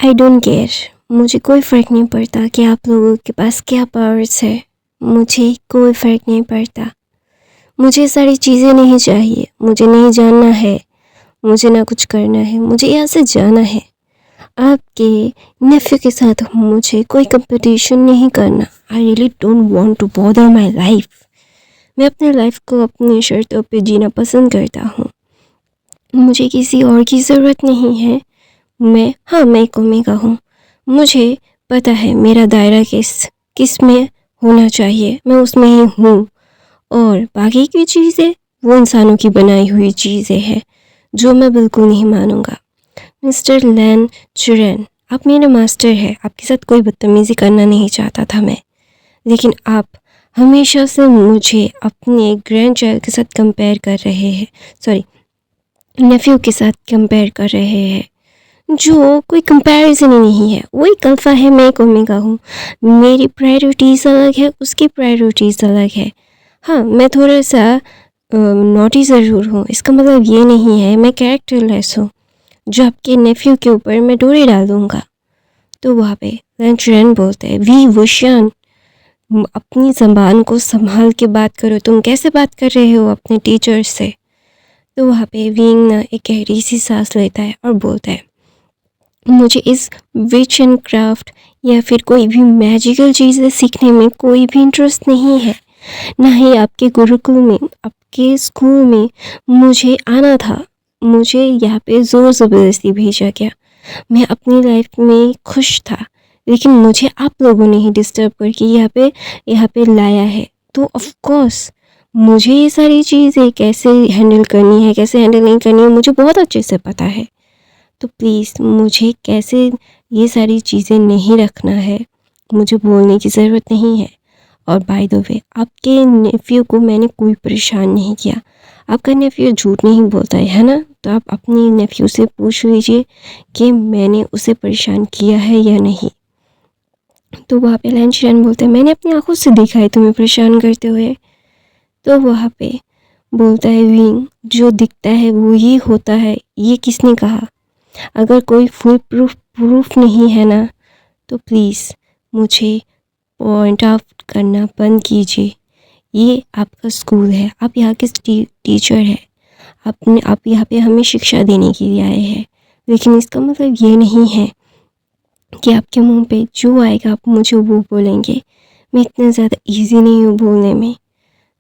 I don't care, मुझे कोई फ़र्क नहीं पड़ता कि आप लोगों के पास क्या पावर्स है, मुझे कोई फ़र्क नहीं पड़ता। मुझे सारी चीज़ें नहीं चाहिए, मुझे नहीं जानना है, मुझे ना कुछ करना है, मुझे यहाँ से जाना है। आपके नेफ्यू के साथ मुझे कोई कंपटीशन नहीं करना। I really don't want to bother my life. मैं अपने लाइफ को अपनी शर्तों पे जीना पसंद करता हूँ। मुझे किसी और की ज़रूरत नहीं है। मैं एक ओमेगा हूँ। मुझे पता है मेरा दायरा किस में होना चाहिए, मैं उसमें ही हूँ। और बाकी की चीज़ें वो इंसानों की बनाई हुई चीज़ें हैं जो मैं बिल्कुल नहीं मानूंगा। मिस्टर लैन चुरेन, आप मेरे मास्टर हैं। आपके साथ कोई बदतमीज़ी करना नहीं चाहता था मैं, लेकिन आप हमेशा से मुझे अपने ग्रैंड चाइल्ड के साथ कंपेयर कर रहे हैं, सॉरी नेफ्यू के साथ कंपेयर कर रहे हैं, जो कोई कंपैरिजन ही नहीं है। वो एक अल्फ़ा है, मैं एक ओमेगा हूँ। मेरी प्रायोरिटीज़ अलग है, उसकी प्रायोरिटीज़ अलग है। हाँ, मैं थोड़ा सा नॉटी ज़रूर हूँ, इसका मतलब ये नहीं है मैं कैरेक्टरलेस हूँ जो आपके नेफ्यू के ऊपर मैं डोरी डाल दूँगा। तो वहाँ पे लंचरन बोलते हैं, वी वुशान, अपनी ज़बान को संभाल के बात करो, तुम कैसे बात कर रहे हो अपने टीचर्स से। तो वहाँ पे विंग ना एक गहरी सी सांस लेता है और बोलता है, मुझे इस विच एंड क्राफ्ट या फिर कोई भी मैजिकल चीज़ें सीखने में कोई भी इंटरेस्ट नहीं है। ना ही आपके गुरुकुल में, आपके स्कूल में मुझे आना था। मुझे यहाँ पे ज़ोर ज़बरदस्ती भेजा गया। मैं अपनी लाइफ में खुश था, लेकिन मुझे आप लोगों ने ही डिस्टर्ब करके यहाँ पे लाया है। तो ऑफ कोर्स मुझे ये सारी चीज़ें कैसे हैंडल करनी है, कैसे हैंडल नहीं करनी है, मुझे बहुत अच्छे से पता है। तो प्लीज़ मुझे कैसे ये सारी चीज़ें नहीं रखना है, मुझे बोलने की ज़रूरत नहीं है। और बाय द वे, आपके नेफ्यू को मैंने कोई परेशान नहीं किया। आपका नेफ्यू झूठ नहीं बोलता है ना? तो आप अपनी नेफ्यू से पूछ लीजिए कि मैंने उसे परेशान किया है या नहीं। तो वहाँ पे लैंचरन बोलते हैं, मैंने अपनी आंखों से देखा है तुम्हें परेशान करते हुए। तो वहाँ पे बोलता है विंग, जो दिखता है वो ही होता है, ये किसने कहा? अगर कोई फुल प्रूफ नहीं है ना, तो प्लीज़ मुझे पॉइंट आउट करना बंद कीजिए। ये आपका स्कूल है, आप यहाँ के टीचर हैं, आप यहाँ पे हमें शिक्षा देने के लिए आए हैं, लेकिन इसका मतलब ये नहीं है कि आपके मुंह पे जो आएगा आप मुझे वो बोलेंगे। मैं इतना ज़्यादा इजी नहीं हूँ बोलने में।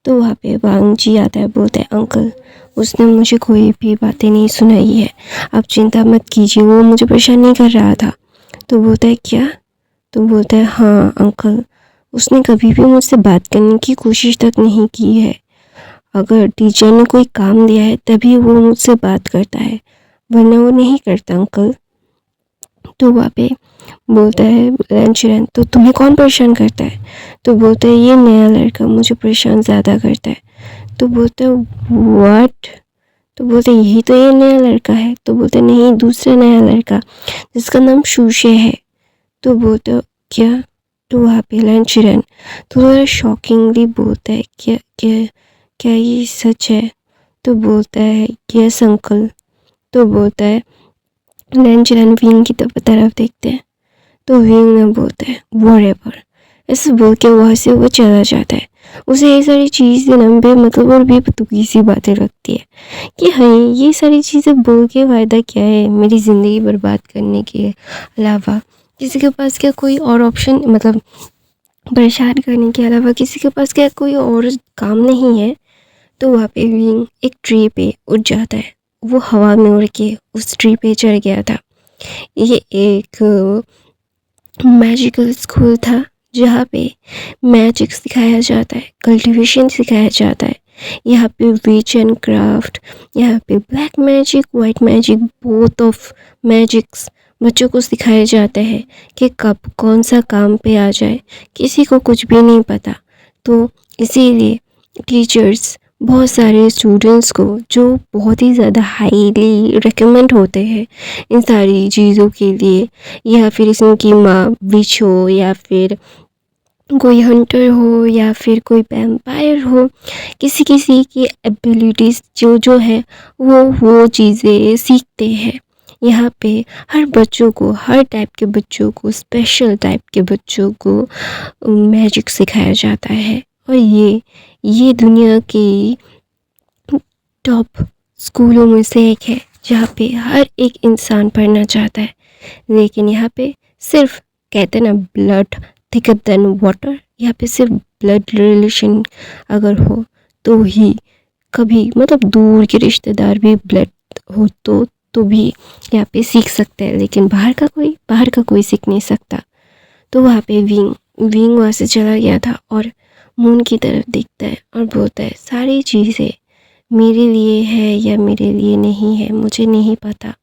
तो वहाँ पे वांग जी आता है, बोलता है, अंकल उसने मुझे कोई भी बातें नहीं सुनाई है, आप चिंता मत कीजिए, वो मुझे परेशान नहीं कर रहा था। तो बोलता है क्या? तो बोलता है हाँ अंकल, उसने कभी भी मुझसे बात करने की कोशिश तक नहीं की है। अगर टीचर ने कोई काम दिया है तभी वो मुझसे बात करता है, वरना वो नहीं करता अंकल। तो वहाँ पे बोलता है लंचरन, तो तुम्हें कौन परेशान करता है? तो बोलता है ये नया लड़का मुझे परेशान ज़्यादा करता है। तो बोलता है व्हाट? तो बोलते यही तो ये नया लड़का है। तो बोलते नहीं, दूसरा नया लड़का जिसका नाम शूशे है। तो बोलते क्या? तो वहाँ पे लंचरन थोड़ा शॉकिंगली बोलता है, क्या क्या क्या ये सच है? तो बोलता है यस अंकल। तो बोलता है लंचरन विंग की तरफ देखते हैं। तो विंग ने बोलता है व्हाटएवर, ऐसे बोल के वहाँ से वो चला जाता है। उसे ये सारी चीज़ें ना बेमतलब और बेतुकी सी बातें लगती है कि हाँ ये सारी चीज़ें बोल के फ़ायदा क्या है, मेरी ज़िंदगी बर्बाद करने के अलावा किसी के पास क्या कोई और ऑप्शन, मतलब परेशान करने के अलावा किसी के पास क्या कोई और काम नहीं है। तो वहाँ पे विंग एक ट्री पे उड़ जाता है, वो हवा में उड़ के उस ट्री पे चढ़ गया था। ये एक मैजिकल स्कूल था जहाँ पे मैजिक सिखाया जाता है, कल्टीवेशन सिखाया जाता है। यहाँ पे विच एंड क्राफ्ट, यहाँ पे black magic, white magic, both of magics बच्चों को सिखाया जाता है कि कब कौन सा काम पे आ जाए, किसी को कुछ भी नहीं पता। तो इसीलिए टीचर्स बहुत सारे स्टूडेंट्स को, जो बहुत ही ज़्यादा हाईली रिकमेंड होते हैं इन सारी चीज़ों के लिए, या फिर इसकी माँ विच हो, या फिर कोई हंटर हो, या फिर कोई वैम्पायर हो, किसी किसी की एबिलिटीज़ जो है वो चीज़ें सीखते हैं यहाँ पे हर बच्चों को, हर टाइप के बच्चों को, स्पेशल टाइप के बच्चों को मैजिक सिखाया जाता है। और ये दुनिया की टॉप स्कूलों में से एक है जहाँ पे हर एक इंसान पढ़ना चाहता है। लेकिन यहाँ पे सिर्फ कहते हैं ना, ब्लड थिकर देन वाटर, यहाँ पे सिर्फ ब्लड रिलेशन अगर हो तो ही कभी, मतलब दूर के रिश्तेदार भी ब्लड हो तो भी यहाँ पे सीख सकते हैं। लेकिन बाहर का कोई सीख नहीं सकता। तो वहाँ पे विंग वहाँ से चला गया था और मून की तरफ देखता है और बोलता है, सारी चीज़ें मेरे लिए है या मेरे लिए नहीं है मुझे नहीं पता,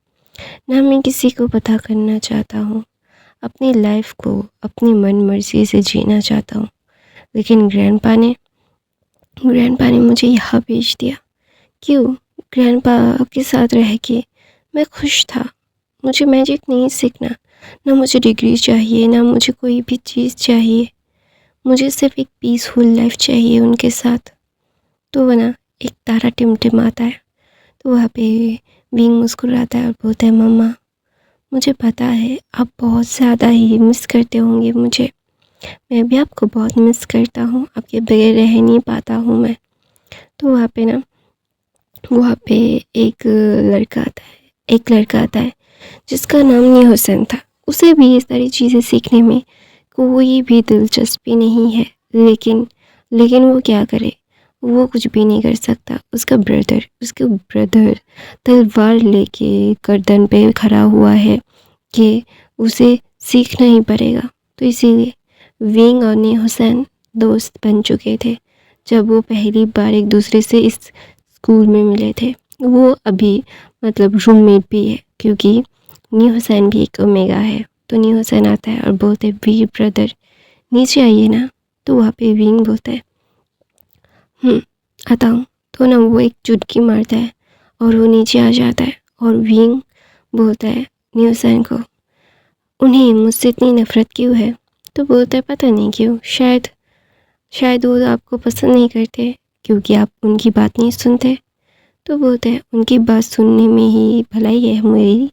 ना मैं किसी को पता करना चाहता हूँ। अपनी लाइफ को अपनी मन मर्जी से जीना चाहता हूँ। लेकिन ग्रैंडपा ने मुझे यहाँ भेज दिया। क्यों? ग्रैंडपा के साथ रह के मैं खुश था। मुझे मैजिक नहीं सीखना, ना मुझे डिग्री चाहिए, ना मुझे कोई भी चीज़ चाहिए। मुझे सिर्फ एक पीसफुल लाइफ चाहिए उनके साथ। तो वो ना एक तारा टिमटिमाता है। तो वहाँ पे विंग मुस्कुराता है और बोलता है, मम्मा मुझे पता है आप बहुत ज़्यादा ही मिस करते होंगे मुझे। मैं भी आपको बहुत मिस करता हूँ, आपके बगैर रह नहीं पाता हूँ मैं। तो वहाँ पे एक लड़का आता है जिसका नाम निहोसन था। उसे भी ये सारी चीज़ें सीखने में कोई भी दिलचस्पी नहीं है। लेकिन वो क्या करे, वो कुछ भी नहीं कर सकता। उसका ब्रदर तलवार लेके गर्दन पे खड़ा हुआ है कि उसे सीखना ही पड़ेगा। तो इसीलिए विंग और निहोसन दोस्त बन चुके थे जब वो पहली बार एक दूसरे से इस स्कूल में मिले थे। वो अभी मतलब रूममेट भी है, क्योंकि निहोसन भी एक ओमेगा है। तो निहोसन आता है और बोलते, वी ब्रदर नीचे आइए ना। तो वहाँ पे विंग बोलता है, आता हूँ। तो ना वो एक चुटकी मारता है और वो नीचे आ जाता है। और विंग बोलता है निहोसन को, उन्हें मुझसे इतनी नफ़रत क्यों है? तो बोलता है, पता नहीं क्यों, शायद वो आपको पसंद नहीं करते क्योंकि आप उनकी बात नहीं सुनते। तो बोलते हैं, उनकी बात सुनने में ही भलाई है मेरी,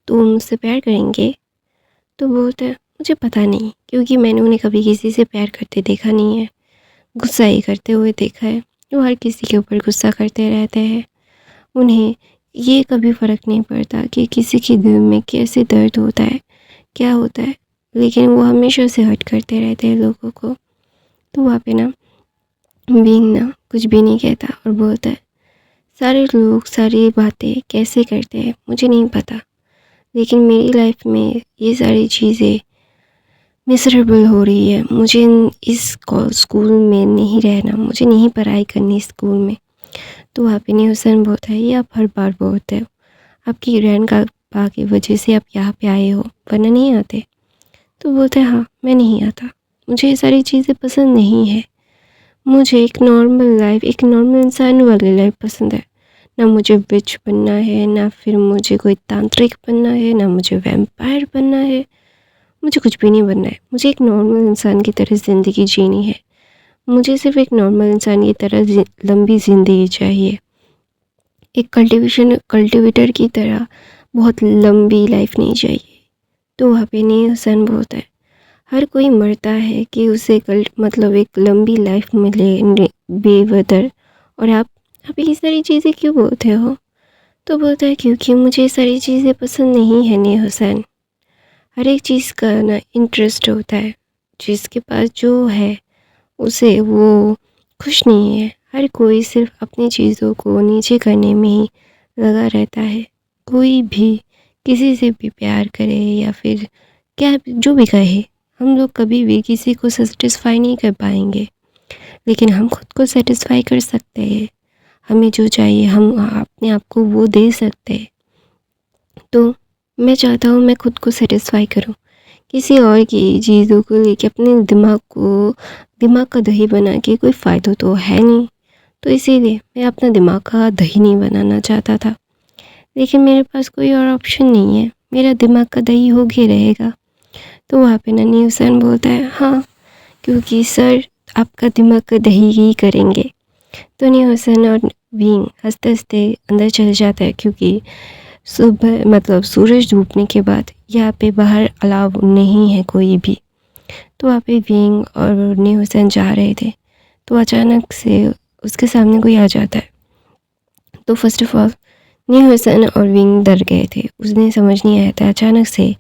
तो वो मुझसे प्यार करेंगे। तो बोलते हैं, मुझे पता नहीं, क्योंकि मैंने उन्हें कभी किसी से प्यार करते देखा नहीं है, गुस्सा ही करते हुए देखा है। वो हर किसी के ऊपर गुस्सा करते रहते हैं। उन्हें ये कभी फ़र्क नहीं पड़ता कि किसी के दिल में कैसे दर्द होता है, क्या होता है, लेकिन वो हमेशा से हर्ट करते रहते हैं लोगों को। तो वहाँ पे ना विंग ना कुछ भी नहीं कहता और बोलता है, सारे लोग सारी बातें कैसे करते हैं मुझे नहीं पता, लेकिन मेरी लाइफ में ये सारी चीज़ें मिसरेबल हो रही है। मुझे इस स्कूल में नहीं रहना, मुझे नहीं पढ़ाई करनी स्कूल में। तो वहाँ पे निहोसन बोलता है, ये आप हर बार बोलते हो, आपकी ग्रैंडपा की वजह से आप यहाँ पे आए हो, वरना नहीं आते। तो बोलता है, हाँ मैं नहीं आता, मुझे ये सारी चीज़ें पसंद नहीं है। मुझे एक नॉर्मल लाइफ, एक नॉर्मल इंसान वाली लाइफ पसंद है। ना मुझे विच बनना है, ना फिर मुझे कोई तांत्रिक बनना है, ना मुझे वैम्पायर बनना है, मुझे कुछ भी नहीं बनना है। मुझे एक नॉर्मल इंसान की तरह ज़िंदगी जीनी है। मुझे सिर्फ एक नॉर्मल इंसान की तरह लंबी ज़िंदगी चाहिए, एक कल्टिवेटर की तरह बहुत लंबी लाइफ नहीं चाहिए। तो वहाँ पे निहोसन बोलता है, हर कोई मरता है कि उसे मतलब एक लंबी लाइफ मिले बेवदर, और आप ये सारी चीज़ें क्यों बोलते हो? तो बोलता है, क्योंकि मुझे ये सारी चीज़ें पसंद नहीं है निहोसन। हर एक चीज़ का ना इंटरेस्ट होता है, जिसके पास जो है उसे वो खुश नहीं है। हर कोई सिर्फ अपनी चीज़ों को नीचे करने में ही लगा रहता है। कोई भी किसी से भी प्यार करे या फिर क्या जो भी कहे, हम लोग कभी भी किसी को सेटिस्फाई नहीं कर पाएंगे, लेकिन हम खुद को सेटिस्फाई कर सकते हैं। हमें जो चाहिए हम अपने आप को वो दे सकते हैं। तो मैं चाहता हूँ मैं खुद को सेटिस्फाई करूँ, किसी और की चीज़ों को लेके अपने दिमाग का दही बना के कोई फ़ायदा तो है नहीं। तो इसीलिए मैं अपना दिमाग का दही नहीं बनाना चाहता था, लेकिन मेरे पास कोई और ऑप्शन नहीं है, मेरा दिमाग का दही हो के रहेगा। तो वहाँ पे ना निहोसन बोलता है, हाँ क्योंकि सर आपका दिमाग का दही ही करेंगे। तो निहोसन और विंग हंसते हंसते अंदर चले जाता है, क्योंकि सुबह मतलब सूरज डूबने के बाद यहाँ पे बाहर अलाव नहीं है कोई भी। तो वहाँ पे विंग और न्यू हुसैन जा रहे थे, तो अचानक से उसके सामने कोई आ जाता है। तो first of all new Hussain और विंग डर गए थे, उसने समझ नहीं आया था अचानक से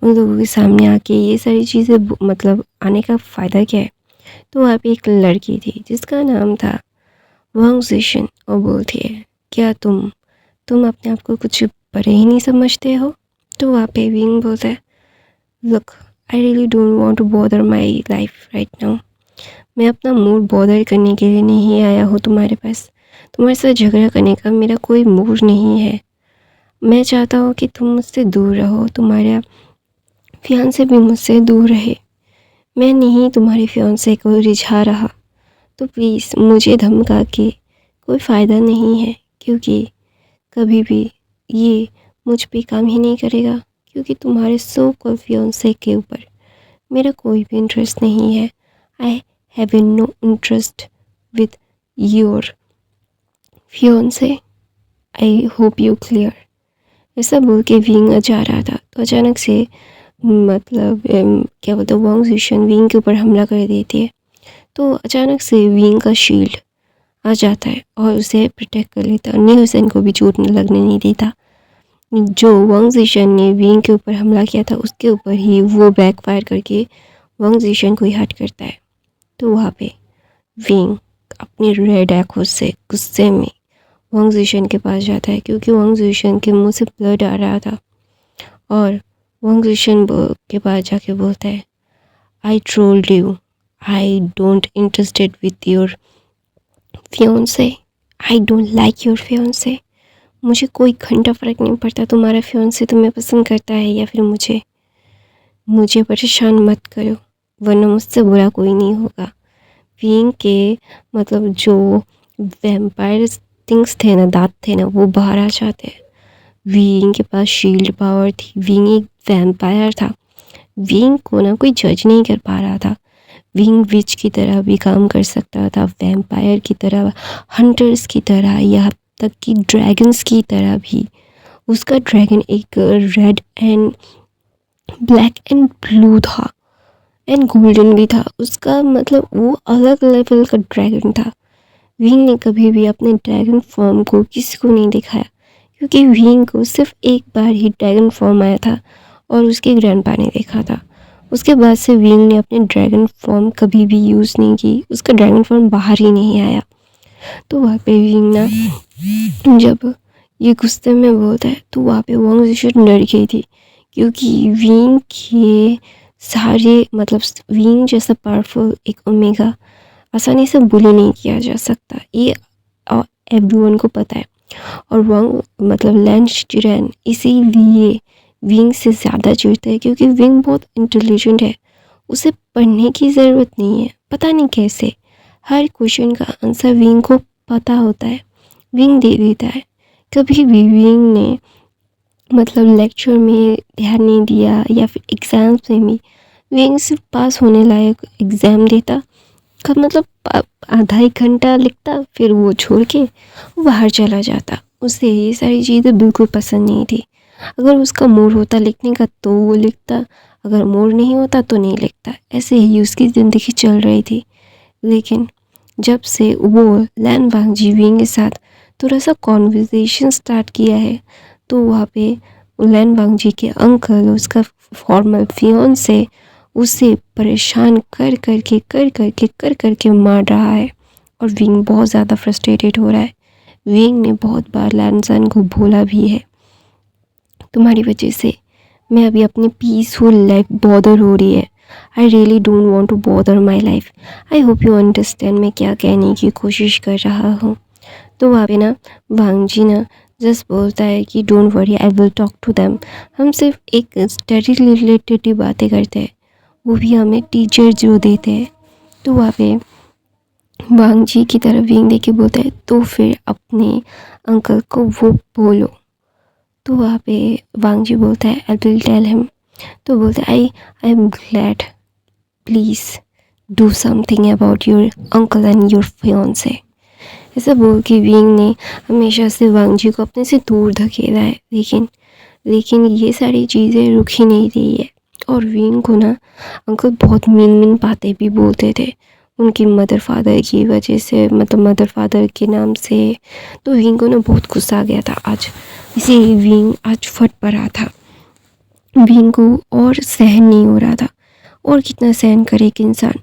उन लोगों के सामने आके ये सारी चीज़ें मतलब आने का फ़ायदा क्या है। तो वहाँ पे एक लड़की थी जिसका नाम था वांग जिशन, और बोलती है क्या तुम अपने आप को कुछ बड़े ही नहीं समझते हो। तो वहाँ पे विंग बोलता है look, I really don't want to bother my life right now. मैं अपना मूड बॉदर करने के लिए नहीं आया हूँ तुम्हारे पास। तुम्हारे साथ झगड़ा करने का मेरा कोई मूड नहीं है। मैं चाहता हूँ कि तुम मुझसे दूर रहो, तुम्हारा फियांसे भी मुझसे दूर रहे। मैं नहीं तुम्हारे फियांसे को रिझा रहा, तो प्लीज़ मुझे धमका के कोई फ़ायदा नहीं है, क्योंकि कभी भी ये मुझ पे काम ही नहीं करेगा, क्योंकि तुम्हारे सो कॉल्ड फियांसे के ऊपर मेरा कोई भी इंटरेस्ट नहीं है। I have no interest with your fiance, I hope you clear. ऐसा बोल के विंग जा रहा था, तो अचानक से मतलब क्या बोलते हैं वांग जिशन विंग के ऊपर हमला कर देती है। तो अचानक से विंग का शील्ड आ जाता है और उसे प्रोटेक्ट कर लेता है, न्यू हुसैन को भी चोट लगने नहीं देता। जो वांग जिशन ने विंग के ऊपर हमला किया था उसके ऊपर ही वो बैकफायर करके वांग जिशन को ही हट करता है। तो वहाँ पे विंग अपनी रेड आँखों से गुस्से में वांग जिशन के पास जाता है, क्योंकि वांग जिशन के मुंह से ब्लड आ रहा था। और वांग जिशन के पास जाके बोलता है I told you I don't interested with your fiance, I don't like your fiance. मुझे कोई घंटा फ़र्क नहीं पड़ता तुम्हारा फियांसे तुम्हें पसंद करता है या फिर मुझे परेशान मत करो, वरना मुझसे बुरा कोई नहीं होगा। विंग के मतलब जो वैम्पायर थिंग्स थे ना, दांत थे ना, वो बाहर आ जाते हैं। विंग के पास शील्ड पावर थी, विंग एक वैम्पायर था। विंग को ना कोई जज नहीं कर पा रहा था। विंग विच की तरह भी काम कर सकता था, वैम्पायर की तरह, हंटर्स की तरह, यहाँ तक कि ड्रैगन्स की तरह भी। उसका ड्रैगन एक red and black and blue था एंड गोल्डन भी था। उसका मतलब वो अलग लेवल का ड्रैगन था। विंग ने कभी भी अपने ड्रैगन फॉर्म को किसी को नहीं दिखाया, क्योंकि विंग को सिर्फ एक बार ही ड्रैगन फॉर्म आया था और उसके ग्रैंडपा ने देखा था। उसके बाद से विंग ने अपने ड्रैगन फॉर्म कभी भी यूज़ नहीं की, उसका ड्रैगन फॉर्म बाहर ही नहीं आया। तो वहाँ पे विंग ना जब ये गुस्से में बोलता है, तो वहाँ पे वांग जिशन डर गई थी, क्योंकि विंग के सारे मतलब विंग जैसा पावरफुल एक ओमेगा आसानी से बुली नहीं किया जा सकता, ये एवरीवन को पता है। और वांग मतलब लैन चिरैन इसीलिए विंग से ज़्यादा चिढ़ता है, क्योंकि विंग बहुत इंटेलिजेंट है, उसे पढ़ने की ज़रूरत नहीं है। पता नहीं कैसे हर क्वेश्चन का आंसर विंग को पता होता है, विंग दे देता है। कभी भी विंग ने मतलब लेक्चर में ध्यान नहीं दिया या फिर एग्ज़ाम्स में भी विंग सिर्फ पास होने लायक एग्ज़ाम देता, कब मतलब आधा एक घंटा लिखता, फिर वो छोड़ के बाहर चला जाता। उसे ये सारी चीज़ें बिल्कुल पसंद नहीं थी। अगर उसका मूड होता लिखने का तो वो लिखता, अगर मूड नहीं होता तो नहीं लिखता। ऐसे ही उसकी ज़िंदगी चल रही थी। लेकिन जब से वो लैन वांगजी विंग के साथ थोड़ा सा कॉन्वर्सेशन स्टार्ट किया है, तो वहाँ पे लैन वांगजी के अंकल, उसका फॉर्मल फियांसे उसे परेशान कर करके मार रहा है। और विंग बहुत ज़्यादा फ्रस्ट्रेटेड हो रहा है। विंग ने बहुत बार लैनसन को बोला भी है, तुम्हारी वजह से मैं अभी अपनी पीसफुल लाइफ बॉदर हो रही है। I really don't want to bother my life. I hope you understand मैं क्या कहने की कोशिश कर रहा हूँ। तो वहाँ पे ना वांगजी ना जस्ट बोलता है कि don't worry, I will talk to them. हम सिर्फ एक स्टडी रिलेटेड ही बातें करते हैं, वो भी हमें टीचर जो देते हैं। तो वहाँ पे वांगजी की तरफ विंग देख के बोलता है तो फिर अपने अंकल को वो बोलो। तो वहाँ पे वांगजी बोलता है आई विल टेल हिम। तो बोलता है I am glad, please do something about your uncle and your fiance. ऐसा बोल के विंग ने हमेशा से वांग जी को अपने से दूर धकेला है, लेकिन ये सारी चीज़ें रुक ही नहीं रही है। और विंग को ना अंकल बहुत मीन बातें भी बोलते थे उनकी मदर फादर की वजह से, मतलब मदर फादर के नाम से। तो विंग को ना बहुत गुस्सा आ गया था आज, इसीलिए विंग आज फट पड़ा था। विंग को और सहन नहीं हो रहा था, और कितना सहन करे एक इंसान।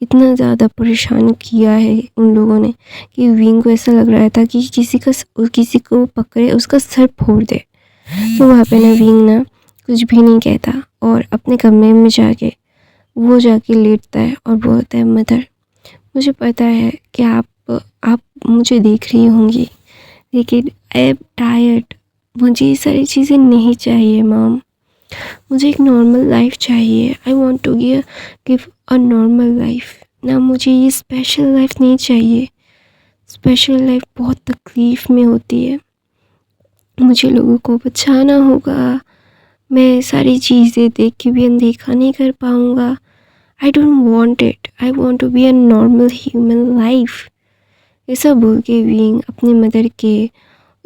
इतना ज़्यादा परेशान किया है उन लोगों ने कि विंग को ऐसा लग रहा था कि किसी को पकड़े उसका सर फोड़ दे। तो वहाँ पे ना विंग ना कुछ भी नहीं कहता और अपने कमरे में जाके लेटता है और बोलता है, मदर मुझे पता है कि आप मुझे देख रही होंगी, लेकिन आई एम टायर्ड। मुझे ये सारी चीज़ें नहीं चाहिए मॉम, मुझे एक नॉर्मल लाइफ चाहिए। I want to give a normal life ना, मुझे ये स्पेशल लाइफ नहीं चाहिए। स्पेशल लाइफ बहुत तकलीफ़ में होती है, मुझे लोगों को बचाना होगा, मैं सारी चीज़ें देख के भी अनदेखा नहीं कर पाऊँगा। I don't want it, I want to be a normal human life. ऐसा बोल के विंग अपनी मदर के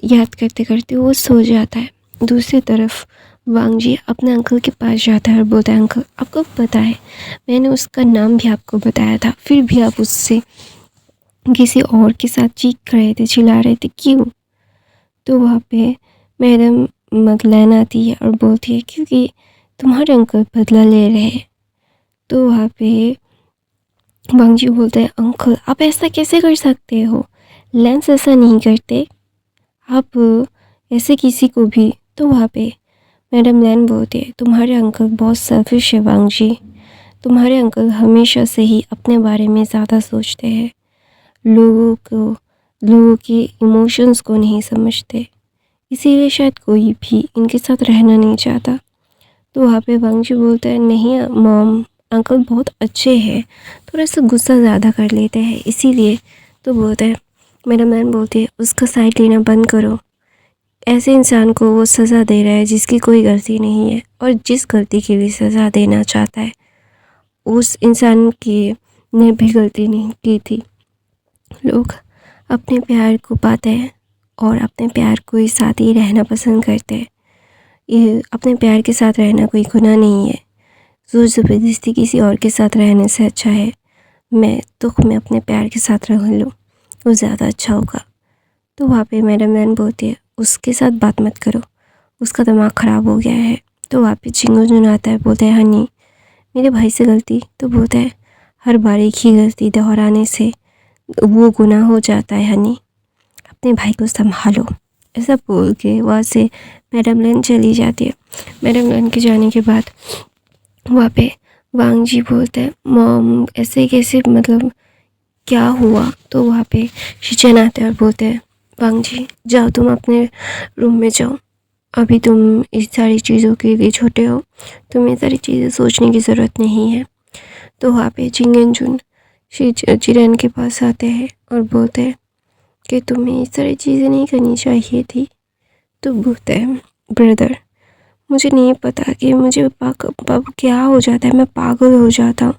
याद करते करते वो सो जाता है। दूसरी तरफ वांग जी अपने अंकल के पास जाता है और बोलता है, अंकल आपको पता है मैंने उसका नाम भी आपको बताया था, फिर भी आप उससे किसी और के साथ चीख रहे थे, चिल्ला रहे थे, क्यों? तो वहाँ पे मैडम मगलैन आती है और बोलती है, क्योंकि तुम्हारे अंकल बदला ले रहे हैं। तो वहाँ पे वांग जी बोलते हैं, अंकल आप ऐसा कैसे कर सकते हो, लेंस ऐसा नहीं करते आप ऐसे किसी को भी। तो वहाँ पे मैडम लैन बोलते हैं, तुम्हारे अंकल बहुत सेल्फिश है वांग जी, तुम्हारे अंकल हमेशा से ही अपने बारे में ज़्यादा सोचते हैं, लोगों के इमोशंस को नहीं समझते, इसीलिए शायद कोई भी इनके साथ रहना नहीं चाहता। तो वहाँ पे वांग जी बोलता है, नहीं मॉम अंकल बहुत अच्छे हैं, थोड़ा सा गुस्सा ज़्यादा कर लेते हैं इसीलिए। तो बोलता है, मैडम लैन बोलती है, उसका साइड लेना बंद करो, ऐसे इंसान को वो सज़ा दे रहा है जिसकी कोई गलती नहीं है, और जिस गलती की भी सज़ा देना चाहता है उस इंसान की ने भी गलती नहीं की थी। लोग अपने प्यार को पाते हैं और अपने प्यार को ही साथ ही रहना पसंद करते हैं। ये अपने प्यार के साथ रहना कोई गुनाह नहीं है, ज़ोर ज़बरदस्ती किसी और के साथ रहने से अच्छा है मैं दुख में अपने प्यार के साथ रह लूँ, वो ज़्यादा अच्छा होगा। तो वहाँ पे मैडम लैन बोलती है, उसके साथ बात मत करो, उसका दिमाग ख़राब हो गया है। तो वहाँ पे चिंगू जुन आता है, बोलता है, हनी मेरे भाई से गलती। तो बोलता है, हर बार एक ही गलती दोहराने से वो गुनाह हो जाता है हनी, अपने भाई को संभालो। ऐसा बोल के वहाँ से मैडम लैन चली जाती है। मैडम लैन के जाने के बाद वहाँ पे वांग जी बोलते हैं, मॉम ऐसे कैसे, मतलब क्या हुआ? तो वहाँ पे शिचन आते हैं और बोलते हैं, वांग जी जाओ तुम अपने रूम में जाओ, अभी तुम इस सारी चीज़ों के लिए छोटे हो, तुम्हें सारी चीज़ें सोचने की ज़रूरत नहीं है। तो वहाँ पे जिंगन जुन चिरन के पास आते हैं और बोलते हैं कि तुम्हें इस सारी चीज़ें नहीं करनी चाहिए थी। तो बोलते हैं, ब्रदर मुझे नहीं पता कि मुझे क्या हो जाता है, मैं पागल हो जाता हूँ।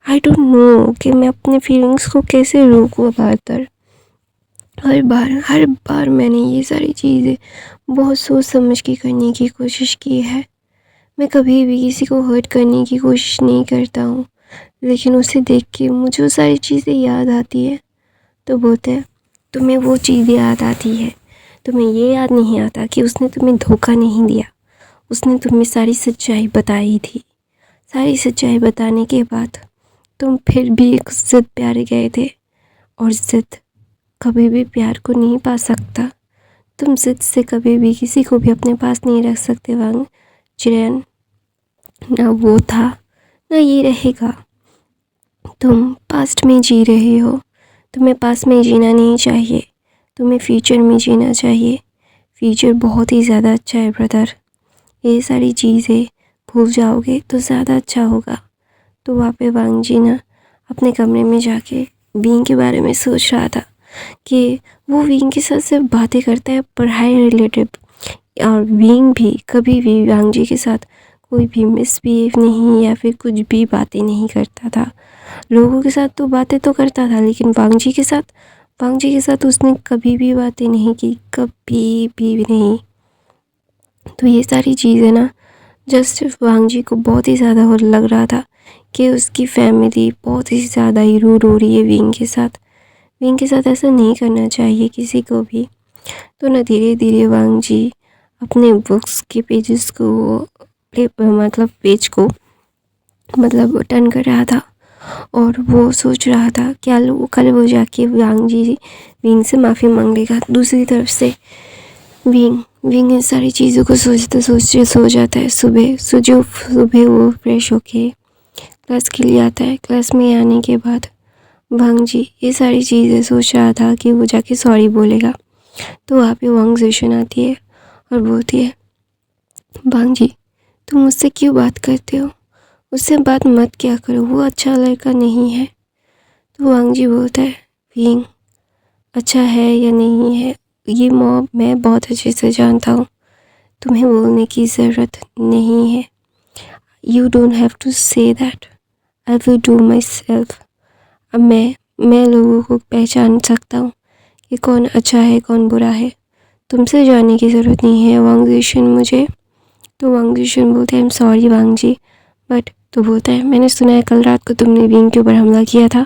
आई डोंट नो कि मैं अपने फीलिंग्स को कैसे रोकूँ। बेहतर हर बार मैंने ये सारी चीज़ें बहुत सोच समझ के करने की कोशिश की है। मैं कभी भी किसी को हर्ट करने की कोशिश नहीं करता हूँ, लेकिन उसे देख के मुझे वो सारी चीज़ें याद आती है। तो बोलते हैं, तुम्हें वो चीज़ याद आती है, तुम्हें ये याद नहीं आता कि उसने तुम्हें धोखा नहीं दिया, उसने तुम्हें सारी सच्चाई बताई थी। सारी सच्चाई बताने के बाद तुम फिर भी एक ज़िद प्यार गए थे, और ज़िद कभी भी प्यार को नहीं पा सकता। तुम ज़िद से कभी भी किसी को भी अपने पास नहीं रख सकते वांग चिरैन, ना वो था ना ये रहेगा। तुम पास्ट में जी रहे हो, तुम्हें पास्ट में जीना नहीं चाहिए, तुम्हें फ्यूचर में जीना चाहिए। फ्यूचर बहुत ही ज़्यादा अच्छा है ब्रदर, ये सारी चीज़ें भूल जाओगे तो ज़्यादा अच्छा होगा। तो वहाँ पे वांग जी ना अपने कमरे में जाके विंग के बारे में सोच रहा था कि वो विंग के साथ सिर्फ बातें करता है पढ़ाई रिलेटेड, और विंग भी कभी भी वांग जी के साथ कोई भी मिसबिहेव नहीं या फिर कुछ भी बातें नहीं करता था। लोगों के साथ तो बातें तो करता था, लेकिन वांग जी के साथ वांग जी के साथ उसने कभी भी बातें नहीं की, कभी भी नहीं। तो ये सारी चीज़ें ना जस्ट वांग जी को बहुत ही ज़्यादा वो लग रहा था कि उसकी फैमिली बहुत ही ज़्यादा ही रूड हो रही है विंग के साथ। विंग के साथ ऐसा नहीं करना चाहिए किसी को भी। तो ना धीरे धीरे वांग जी अपने बुक्स के पेजेस को मतलब पेज को मतलब टर्न कर रहा था और वो सोच रहा था क्या कल वो जाके वांग जी विंग से माफ़ी मांग लेगा। दूसरी तरफ से विंग विंग इन सारी चीज़ों को सोचते सोचते सो जाता है। सुबह वो फ्रेश होके क्लास के लिए आता है। क्लास में आने के बाद वांग जी ये सारी चीज़ें सोच रहा था कि वो जाके सॉरी बोलेगा। तो वहाँ पे वांग जिशन आती है और बोलती है, वांग जी तुम मुझसे क्यों बात करते हो, उससे बात मत क्या करो, वो अच्छा लड़का नहीं है। तो वांग जी बोलता है, विंग अच्छा है या नहीं है ये मैं बहुत अच्छे से जानता हूँ, तुम्हें बोलने की ज़रूरत नहीं है। You don't have to say that, I will do myself. अब मैं लोगों को पहचान सकता हूँ कि कौन अच्छा है कौन बुरा है, तुमसे जानने की ज़रूरत नहीं है वांग जिशन मुझे। तो वांग जिशन बोलते हैं, I am sorry Wang ji, but तो बोलता है मैंने सुना है कल रात को तुमने विंग के ऊपर हमला किया था।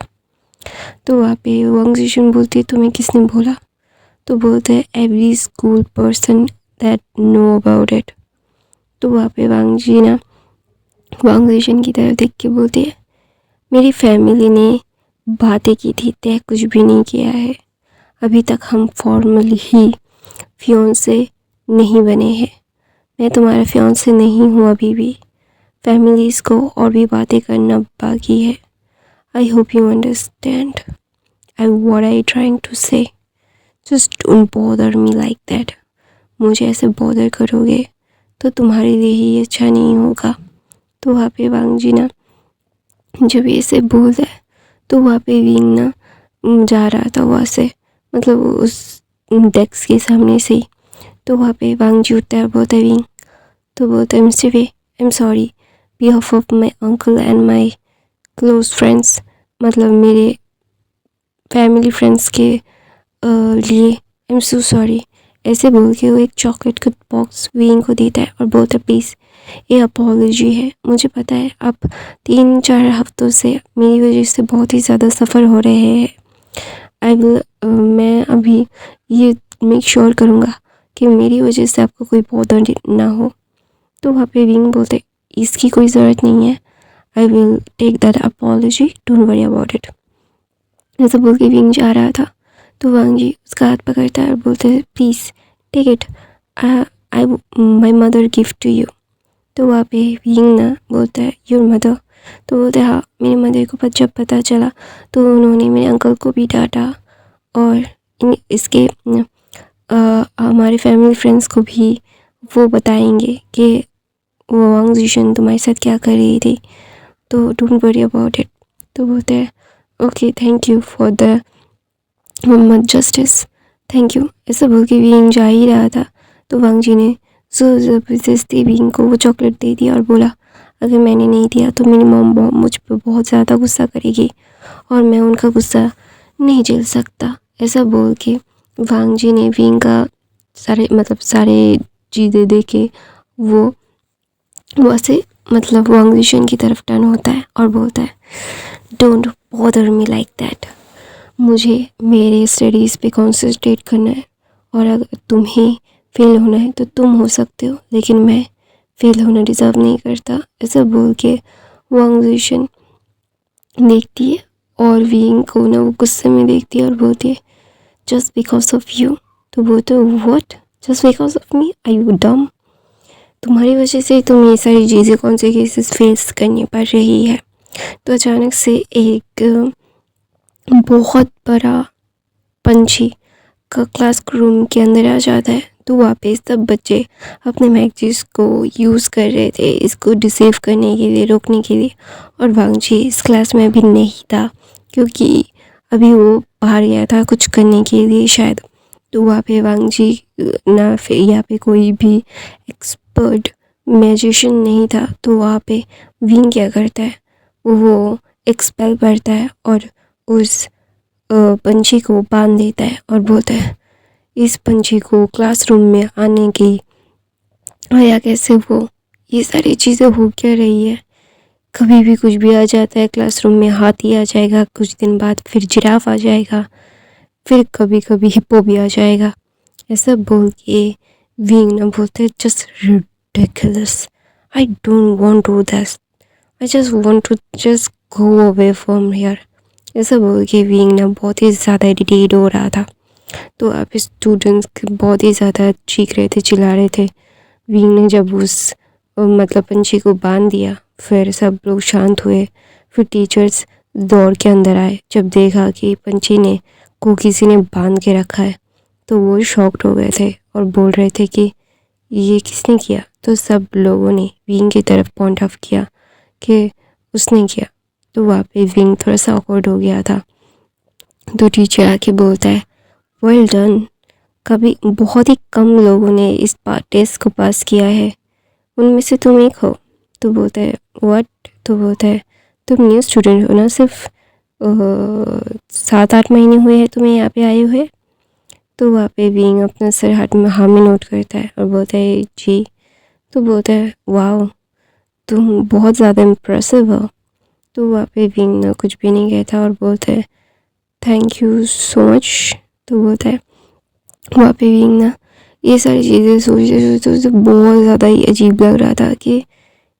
तो वहाँ पे वांग जिशन बोलती है तुम्हें किसने बोला। तो बोलते हैं every school person that know about it. तो वहाँ पे वांग जी ना वांग जिशन की तरफ देख के बोलती है, मेरी फैमिली ने बातें की थी, तय कुछ भी नहीं किया है, अभी तक हम फॉर्मली ही फियोंसे नहीं बने हैं, मैं तुम्हारा फियोंसे नहीं हूँ अभी भी, फैमिलीज़ को और भी बातें करना बाकी है। आई hope you understand what I trying to say. Just don't bother me like that. मुझे ऐसे बॉदर करोगे तो तुम्हारे लिए ही अच्छा नहीं होगा। तो वहाँ पे वांग जी ना जब ये से बोलता है तो वहाँ पे विंग ना जा रहा था वहाँ से, मतलब उस डेस्क के सामने से ही। तो वहाँ पे वांग जी उठता है, बोलता है विंग, तो बोलता है mister way I am sorry behalf of my uncle and my close friends, मतलब मेरे फैमिली फ्रेंड्स के लिए आई एम सो सॉरी। ऐसे बोल के वो एक चॉकलेट का बॉक्स विंग को देता है और बोलता है प्लीज़ ये अपॉलॉजी है, मुझे पता है आप 3-4 हफ्तों से मेरी वजह से बहुत ही ज़्यादा सफ़र हो रहे हैं। मैं अभी ये मेक श्योर करूँगा कि मेरी वजह से आपको कोई बॉदर ना हो। तो वहाँ पे विंग बोलते इसकी कोई ज़रूरत नहीं है, I will take that apology, don't worry about it. ऐसा बोल के विंग जा रहा था तो वांग जी उसका हाथ पकड़ता है और बोलते हैं please take it, I my mother gift to you. तो वहाँ पे विंग ना बोलता है योर मदर। तो बोलते हैं हाँ, मेरी मदर को जब पता चला तो उन्होंने मेरे अंकल को भी डांटा और इसके हमारे फैमिली फ्रेंड्स को भी वो बताएंगे कि वो वांग जिशन तुम्हारे साथ क्या कर रही थी, तो डोंट वरी अबाउट इट। तो बोलते हैं okay thank you for the justice, thank you. ऐसा बोल के विंग जा ही रहा था तो वांग जी ने ज़बरदस्ती विंग को वो चॉकलेट दे दिया और बोला अगर मैंने नहीं दिया तो मेरी मॉम मुझ पर बहुत ज़्यादा गुस्सा करेगी और मैं उनका गुस्सा नहीं झेल सकता। ऐसा बोल के वांग जी ने विंग का सारे चीज़ें दे के वो वहाँ से मतलब वांग जिशन की तरफ टर्न होता है और बोलता है don't bother me like that, मुझे मेरे स्टडीज़ पे कॉन्सेंट्रेट करना है और अगर तुम्हें फेल होना है तो तुम हो सकते हो, लेकिन मैं फेल होना डिज़र्व नहीं करता। ऐसा बोल के वांग जिशन देखती है और विंग को ना वो गुस्से में देखती है और बोलती है जस्ट बिकॉज ऑफ यू। तो बोलते what, just because of me, are you dumb, तुम्हारी वजह से तुम ये सारी चीज़ें कौन से केसेस फेस करनी पड़ रही है। तो अचानक से एक बहुत बड़ा पंछी का क्लास रूम के अंदर आ जाता है। तो वहाँ पे सब बच्चे अपने मैगजीज को यूज़ कर रहे थे इसको डिसीव करने के लिए, रोकने के लिए, और वांग जी इस क्लास में अभी नहीं था क्योंकि अभी वो बाहर गया था कुछ करने के लिए शायद। तो वहाँ पे वांग जी ना फिर यहाँ पे कोई भी एक्सपर्ट मैजिशियन नहीं था। तो वहाँ पे विंग क्या करता है, वो एक्सपेल करता है और उस पंछी को बांध देता है और बोलता है इस पंछी को क्लासरूम में आने की आया कैसे वो, ये सारी चीज़ें हो क्या रही है, कभी भी कुछ भी आ जाता है क्लासरूम में, हाथी आ जाएगा, कुछ दिन बाद फिर जिराफ आ जाएगा, फिर कभी कभी हिप्पो भी आ जाएगा। ऐसा बोल के विंग ना बोलते just ridiculous, I don't want to this, I just want to just go away from here. ऐसा बोल के विंग ना बहुत ही ज़्यादा इरिटेट हो रहा था। तो आप स्टूडेंट्स बहुत ही ज़्यादा चीख रहे थे, चिल्ला रहे थे। विंग ने जब उस मतलब पंछी को बांध दिया, फिर सब लोग शांत हुए। फिर टीचर्स दौड़ के अंदर आए। जब देखा कि पंछी ने को किसी ने बांध के रखा है तो वो शॉक्ड हो गए थे और बोल रहे थे कि ये किसने किया। तो सब लोगों ने विंग की तरफ पॉइंट ऑफ किया कि उसने किया। तो वहाँ पे विंग थोड़ा सा ऑकवर्ड हो गया था। तो टीचर आके बोलता है वेल डन, कभी बहुत ही कम लोगों ने इस टेस्ट को पास किया है, उनमें से तुम एक हो। तो बोलता है व्हाट। तो बोलता है तुम न्यू स्टूडेंट हो ना, सिर्फ 7-8 महीने हुए हैं तुम्हें यहाँ पे आए हुए। तो वहाँ पे विंग अपना सर हाथ में हामी नोट करता है और बोलता है जी। तो बोलता है वाओ, तुम बहुत ज़्यादा इम्प्रेसिव हो। तो वहाँ पे विंग ना कुछ भी नहीं कहता और बोलता है थैंक यू सो मच। तो बोलता है वहाँ पे विंग ना ये सारी चीज़ें सोचते सोचते बहुत ज़्यादा ही अजीब लग रहा था कि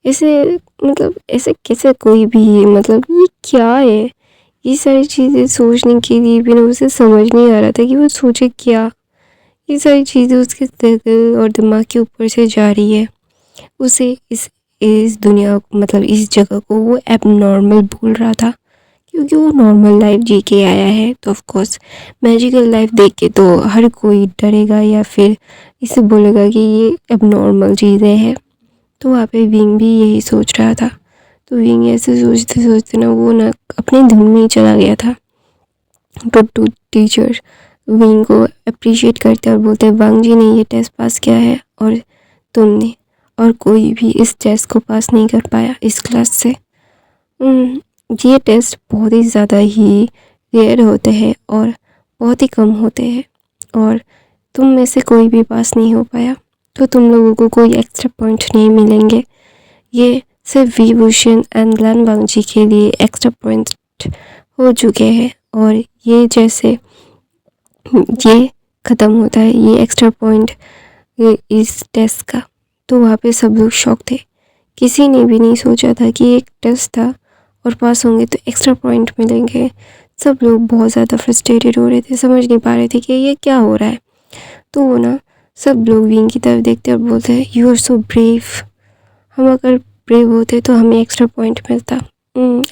ऐसे मतलब ऐसे कैसे कोई भी, मतलब ये क्या है। ये सारी चीज़ें सोचने के लिए भी ना उसे समझ नहीं आ रहा था कि वो सोचे क्या। ये सारी चीज़ें उसके दिल और दिमाग के ऊपर से जा रही है। उसे इस दुनिया मतलब इस जगह को वो एबनॉर्मल भूल रहा था, क्योंकि वो नॉर्मल लाइफ जी के आया है। तो ऑफ कोर्स मैजिकल लाइफ देख के तो हर कोई डरेगा या फिर इसे बोलेगा कि ये एबनॉर्मल चीज़ें हैं। तो वहाँ पे विंग भी यही सोच रहा था। तो विंग ऐसे सोचते सोचते ना वो ना अपने धुन में ही चला गया था। तो टीचर विंग को अप्रिशिएट करते और बोलते वांग जी ने ये टेस्ट पास किया है और तुमने, और कोई भी इस टेस्ट को पास नहीं कर पाया इस क्लास से। ये टेस्ट बहुत ही ज़्यादा ही रेयर होते हैं और बहुत ही कम होते हैं, और तुम में से कोई भी पास नहीं हो पाया, तो तुम लोगों को कोई एक्स्ट्रा पॉइंट नहीं मिलेंगे। ये सिर्फ वी वुशन एंड लन वांग जी के लिए एक्स्ट्रा पॉइंट हो चुके हैं, और ये जैसे ये ख़त्म होता है ये एक्स्ट्रा पॉइंट इस टेस्ट का। तो वहाँ पे सब लोग शॉक थे। किसी ने भी नहीं सोचा था कि एक टेस्ट था और पास होंगे तो एक्स्ट्रा पॉइंट मिलेंगे। सब लोग बहुत ज़्यादा फ्रस्ट्रेटेड हो रहे थे, समझ नहीं पा रहे थे कि ये क्या हो रहा है। तो वो ना सब लोग विंग की तरफ देखते और बोलते हैं यू आर सो ब्रेव, हम अगर ब्रेव होते तो हमें एक्स्ट्रा पॉइंट मिलता।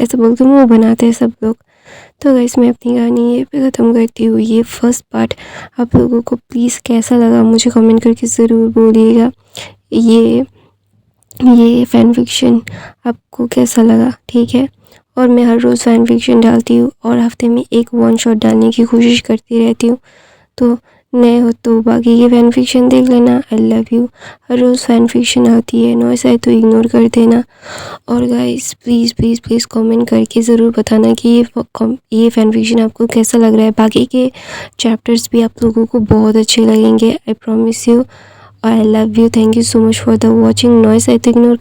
ऐसा बोलते मुँह बनाते हैं सब लोग। तो गाइस मैं अपनी कहानी ये पे ख़त्म करती हूँ। ये फर्स्ट पार्ट आप लोगों को प्लीज़ कैसा लगा मुझे कमेंट करके ज़रूर बोलिएगा। ये फ़ैन फिक्शन आपको कैसा लगा, ठीक है। और मैं हर रोज़ फ़ैन फिक्शन डालती हूँ और हफ्ते में एक वन शॉट डालने की कोशिश करती रहती हूँ। तो नए हो तो बाकी के फ़ैन फिक्शन देख लेना। I love you. हर रोज़ फ़ैन फिक्शन आती है, नॉइस आए तो इग्नोर कर देना। और guys please please please comment करके ज़रूर बताना कि ये फ़ैन फिक्शन आपको कैसा लग रहा है। बाकी के चैप्टर्स भी आप लोगों को बहुत अच्छे लगेंगे, I promise you. I love you. Thank you so much for the watching. Noise आए तो इग्नोर